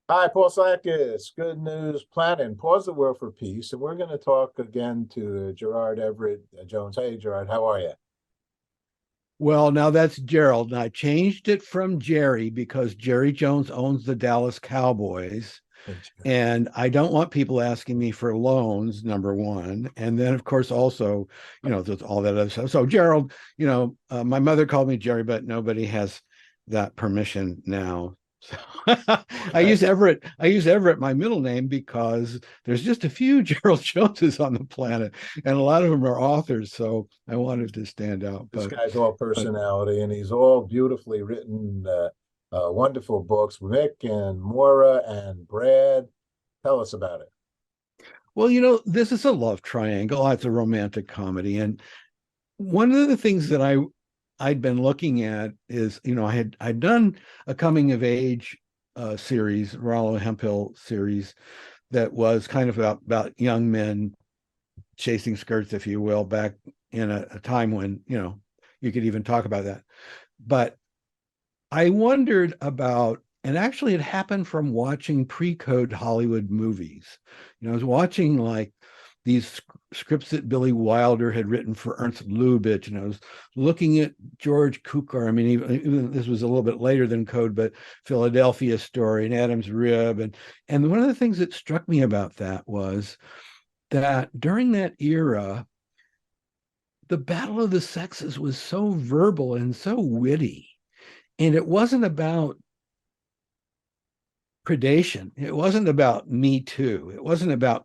Hi, Paul Sakis. Good news planning. Pause the world for peace. And we're going to talk again to Gerard Everett Jones. Hey, Gerard, how are you? Well, now that's Gerald. And I changed it from Jerry because Jerry Jones owns the Dallas Cowboys. Hey, Jerry. And I don't want people asking me for loans, number one. And then, of course, also, there's all that other stuff. So, Gerald, my mother called me Jerry, but nobody has that permission now. So Okay. I use Everett, my middle name, because there's just a few Gerald Joneses on the planet, and a lot of them are authors. So I wanted to stand out. This But guy's all but personality, and he's all beautifully written, wonderful books. Mick and Moira and Brad. Tell us about it. well, this is a love triangle. It's a romantic comedy, and one of the things that I'd been looking at is, I'd done a coming of age series, Rollo Hemphill series, that was kind of about young men chasing skirts, if you will, back in a time when you could even talk about that. But I wondered about, and actually it happened from watching pre-code Hollywood movies. I was watching like these scripts that Billy Wilder had written for Ernst Lubitsch, and I was looking at George Cukor. I mean, even this was a little bit later than Code, but Philadelphia Story and Adam's Rib, and one of the things that struck me about that was that during that era, the battle of the sexes was so verbal and so witty, and it wasn't about predation. It wasn't about Me Too. It wasn't about,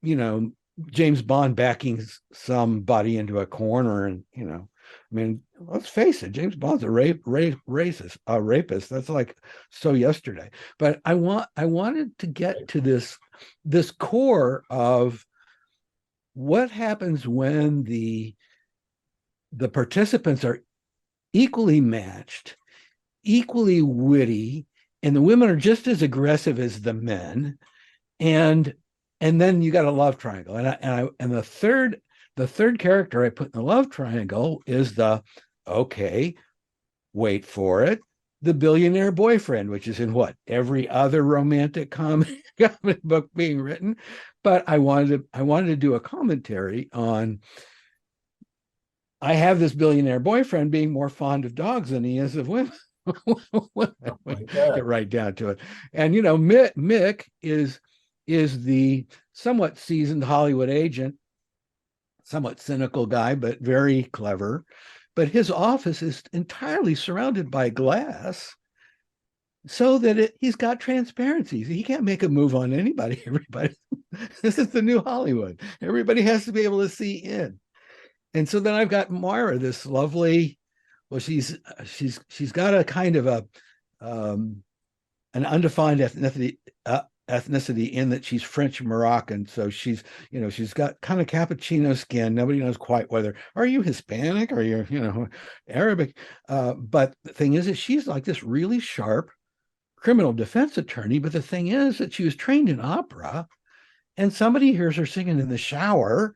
you know, James Bond backing somebody into a corner. And, I mean, let's face it, James Bond's a rapist. That's like so yesterday. But I wanted to get to this core of what happens when the participants are equally matched, equally witty, and the women are just as aggressive as the men, and then you got a love triangle, and the third character I put in the love triangle is okay, wait for it, the billionaire boyfriend, which is in what every other romantic comic book being written. But I wanted to do a commentary on, I have this billionaire boyfriend being more fond of dogs than he is of women. Oh my God. Get right down to it. And Mick is the somewhat seasoned Hollywood agent, somewhat cynical guy, but very clever. But his office is entirely surrounded by glass, so that he's got transparency. He can't make a move on anybody. Everybody, this is the new Hollywood. Everybody has to be able to see in. And so then I've got Moira, this lovely. Well, she's got a kind of a an undefined ethnicity in that she's French Moroccan. So she's got kind of cappuccino skin. Nobody knows quite whether, are you Hispanic or you're Arabic. But the thing is that she's like this really sharp criminal defense attorney. But the thing is that she was trained in opera, and somebody hears her singing in the shower,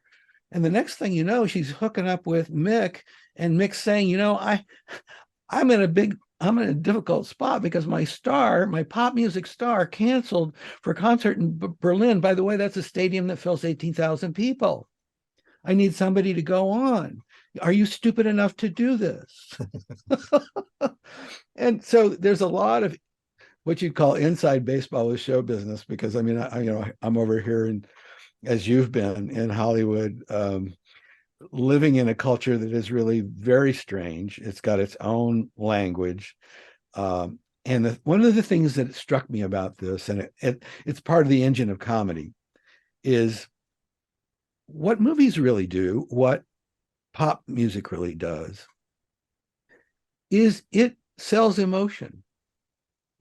and the next thing you know, she's hooking up with Mick, and Mick's saying, I'm in a difficult spot because my pop music star, canceled for a concert in Berlin. By the way, that's a stadium that fills 18,000 people. I need somebody to go on. Are you stupid enough to do this? And so there's a lot of what you'd call inside baseball with show business, because I mean, I'm over here, and as you've been in Hollywood, living in a culture that is really very strange. It's got its own language. And one of the things that struck me about this, and it's part of the engine of comedy, is what movies really do, what pop music really does, is it sells emotion.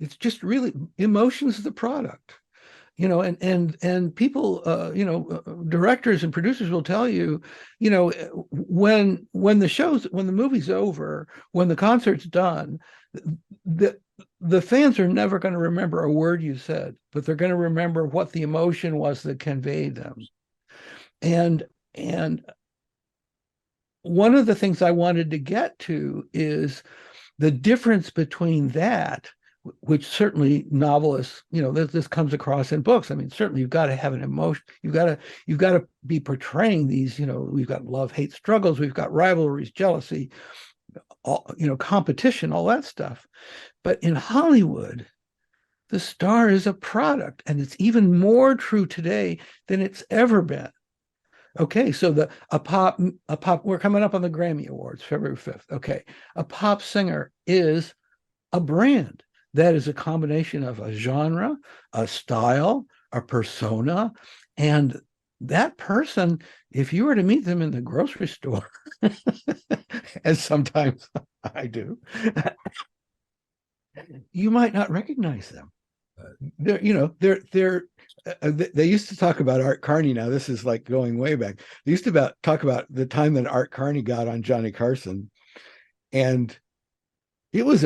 It's just really, emotion's the product. And people, directors and producers will tell you, when the movie's over, when the concert's done, the the fans are never going to remember a word you said, but they're going to remember what the emotion was that conveyed them. And and one of the things I wanted to get to is the difference between that, which certainly novelists, this comes across in books. I mean, certainly you've got to have an emotion. You've got to be portraying these. We've got love, hate struggles. We've got rivalries, jealousy, competition, all that stuff. But in Hollywood, the star is a product, and it's even more true today than it's ever been. Okay, so a pop, we're coming up on the Grammy Awards, February 5th. Okay, a pop singer is a brand. That is a combination of a genre, a style, a persona, and that person, if you were to meet them in the grocery store, as sometimes I do, you might not recognize them. They used to talk about Art Carney. Now this is like going way back. They used to talk about the time that Art Carney got on Johnny Carson, and it was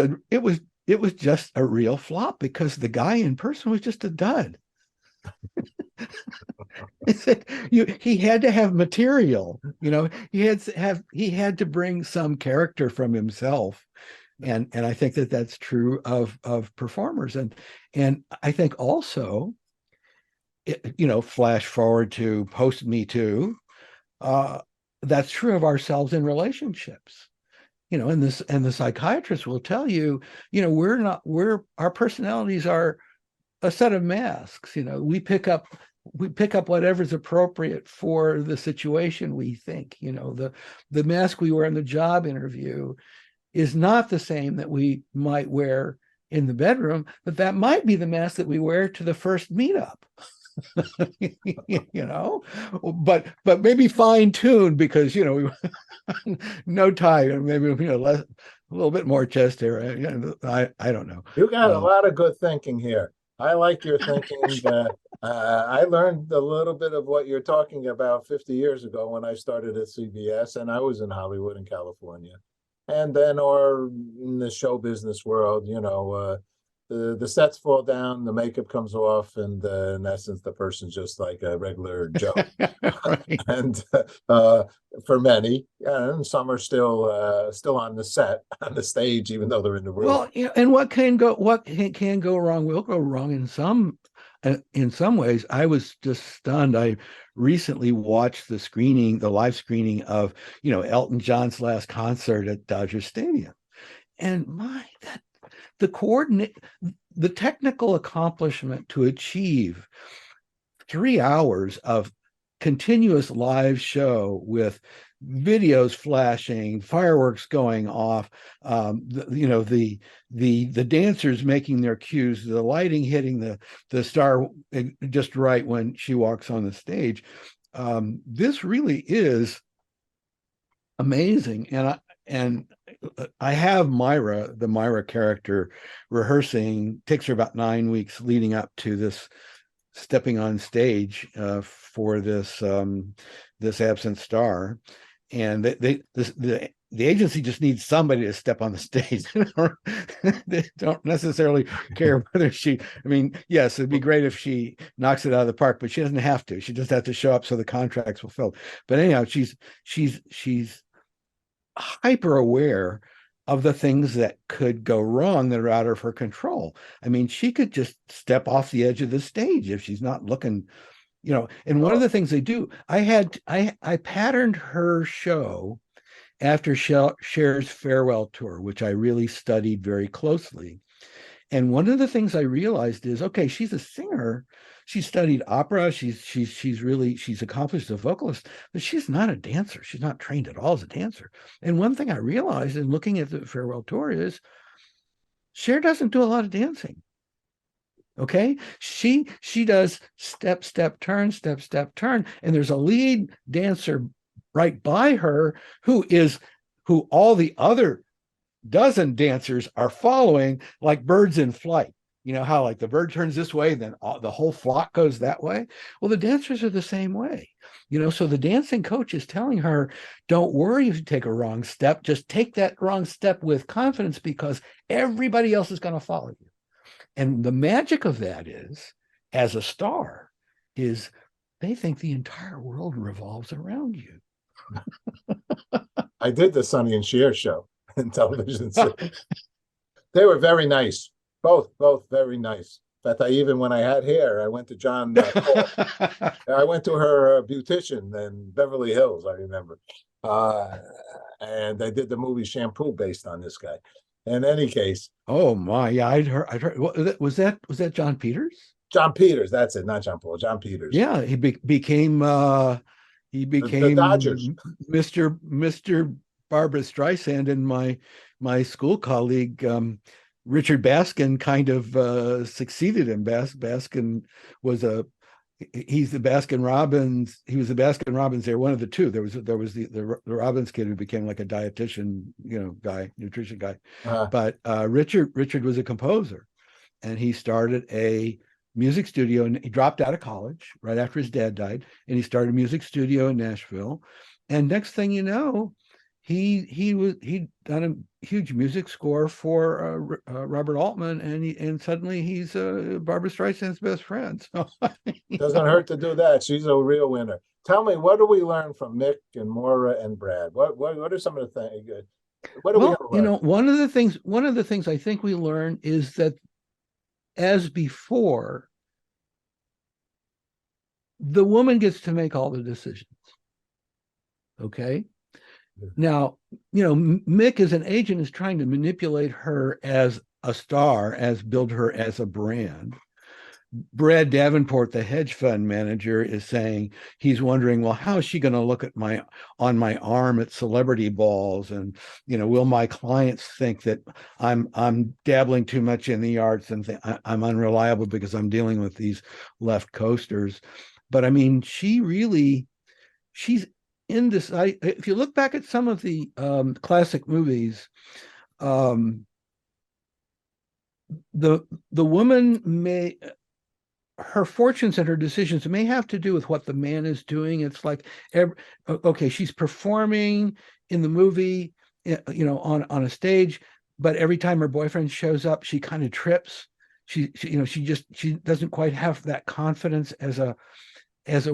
just a real flop because the guy in person was just a dud. He had to have material, he had to bring some character from himself. And I think that's true of performers. And I think also, flash forward to post Me Too, that's true of ourselves in relationships. And the psychiatrist will tell you, our personalities are a set of masks. We pick up whatever's appropriate for the situation. We think, the mask we wear in the job interview is not the same that we might wear in the bedroom, but that might be the mask that we wear to the first meetup. But maybe fine-tuned because no tie, maybe less, a little bit more chest hair. I don't know. You got a lot of good thinking here. I like your thinking. I learned a little bit of what you're talking about 50 years ago when I started at CBS, and I was in Hollywood in California. And then, or in the show business world, the sets fall down, the makeup comes off, and in essence, the person's just like a regular Joe. Right. And for many, and some are still on the set, on the stage, even though they're in the room. Well, and what can go wrong will go wrong in some ways. I was just stunned. I recently watched the live screening of Elton John's last concert at Dodger Stadium, and the technical accomplishment to achieve 3 hours of continuous live show with videos flashing, fireworks going off, the dancers making their cues, the lighting hitting the star just right when she walks on the stage. This really is amazing, and I have the Myra character rehearsing. Takes her about 9 weeks leading up to this stepping on stage for this absent star, and the agency just needs somebody to step on the stage. They don't necessarily care whether I mean, yes, it'd be great if she knocks it out of the park, but she doesn't have to. She just has to show up so the contract's fulfilled. But anyhow, she's hyper aware of the things that could go wrong that are out of her control. I mean, she could just step off the edge of the stage if she's not looking, and one of the things they do, I patterned her show after Cher's farewell tour, which I really studied very closely. And one of the things I realized is, okay, she's a singer. She studied opera. She's accomplished as a vocalist, but she's not a dancer. She's not trained at all as a dancer. And one thing I realized in looking at the farewell tour is Cher doesn't do a lot of dancing. Okay, she does step, step, turn, step, step, turn, and there's a lead dancer right by her who all the other dozen dancers are following like birds in flight. You know how like the bird turns this way, then the whole flock goes that way. Well, the dancers are the same way. So the dancing coach is telling her, don't worry if you take a wrong step, just take that wrong step with confidence because everybody else is going to follow you. And the magic of that is, as a star, is they think the entire world revolves around you. I did the Sonny and Cher show in television. So they were very nice. both very nice. In fact, I even when I had hair, I went to John Cole. I went to her beautician in Beverly Hills, I remember. Uh, and they did the movie Shampoo based on this guy. In any case, Oh my, yeah, I'd heard. Was that John Peters? John Peters, that's it, not John Paul, John Peters. Yeah, he The Dodgers. became Mr. Barbara Streisand, and my school colleague Richard Baskin kind of succeeded him. Baskin was a he's the Baskin Robbins. He was the Baskin Robbins. They're one of the two. There was the Robbins kid who became like a dietitian, guy, nutrition guy. Uh, But Richard was a composer, and he started a music studio, and he dropped out of college right after his dad died, and he started a music studio in Nashville. And next thing you know, he'd done a huge music score for Robert Altman, and suddenly he's Barbara Streisand's best friend. So doesn't hurt to do that. She's a real winner. Tell me, what do we learn from Mick and Moira and Brad? What are some of the things? What are we going well, to learn? one of the things I think we learn is that, as before, the woman gets to make all the decisions. Okay. Now, Mick as an agent is trying to manipulate her as a star, as build her as a brand. Brad Davenport, the hedge fund manager, is saying he's wondering, well, how is she going to look at on my arm at celebrity balls, and will my clients think that I'm dabbling too much in the arts and I'm unreliable because I'm dealing with these left coasters. But I mean, she's in this. If you look back at some of the classic movies, the woman her fortunes and her decisions may have to do with what the man is doing. It's like, okay, she's performing in the movie, on a stage, but every time her boyfriend shows up, she kind of trips. She doesn't quite have that confidence as a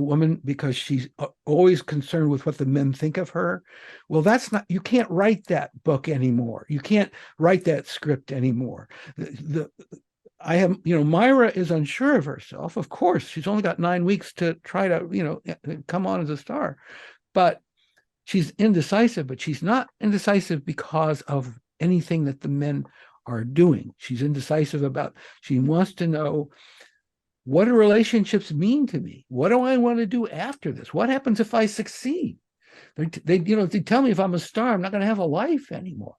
woman, because she's always concerned with what the men think of her. Well, you can't write that book anymore. You can't write that script anymore. Myra is unsure of herself. Of course, she's only got 9 weeks to try to, come on as a star, but she's indecisive. But she's not indecisive because of anything that the men are doing. She's indecisive she wants to know, what do relationships mean to me? What do I want to do after this? What happens if I succeed? They tell me if I'm a star, I'm not going to have a life anymore.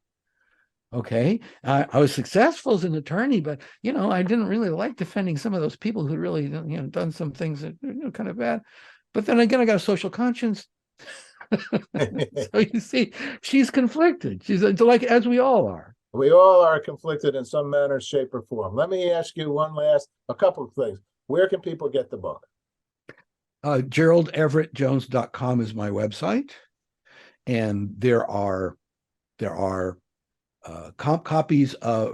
Okay, I was successful as an attorney, but I didn't really like defending some of those people who really done some things that kind of bad. But then again, I got a social conscience. So you see, she's conflicted. She's like, as we all are. We all are conflicted in some manner, shape, or form. Let me ask you a couple of things. Where can people get the book? GeraldEverettJones.com is my website, and there are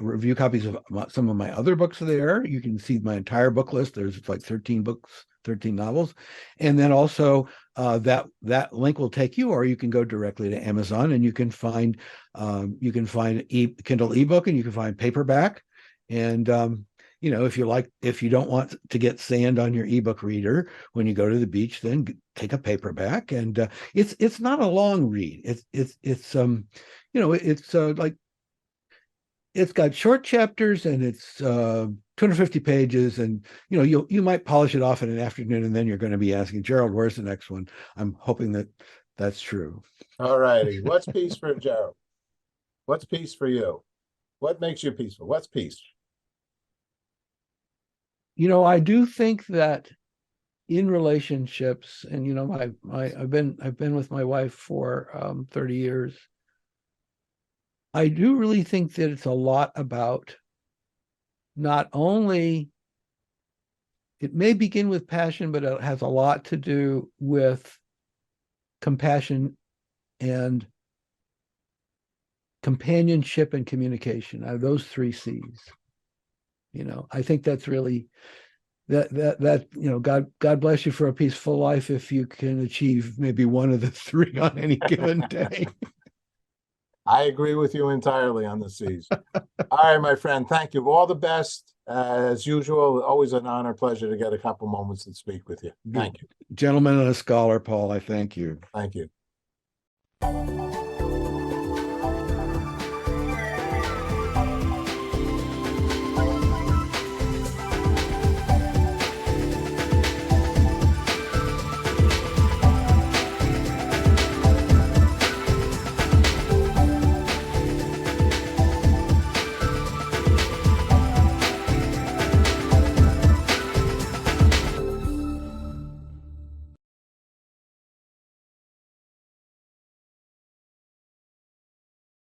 review copies of some of my other books there. You can see my entire book list. There's like 13 books, 13 novels. And then also that link will take you, or you can go directly to Amazon, and you can find Kindle ebook, and you can find paperback. And if you don't want to get sand on your ebook reader when you go to the beach, then take a paperback. And it's not a long read. It's got short chapters, and it's 250 pages, and you might polish it off in an afternoon, and then you're going to be asking, Gerald, where's the next one? I'm hoping that's true. All righty. What's peace for Gerald? What's peace for you? What makes you peaceful? What's peace? I do think that in relationships, and I've been with my wife for 30 years. I do really think that it's a lot about, not only, it may begin with passion, but it has a lot to do with compassion and companionship and communication. Those 3 C's. I think that's really God bless you for a peaceful life if you can achieve maybe one of the 3 on any given day. I agree with you entirely on the C's. All right, my friend. Thank you. All the best. As usual, always an honor, pleasure to get a couple moments to speak with you. Thank you. Gentleman and a scholar, Paul. I thank you. Thank you.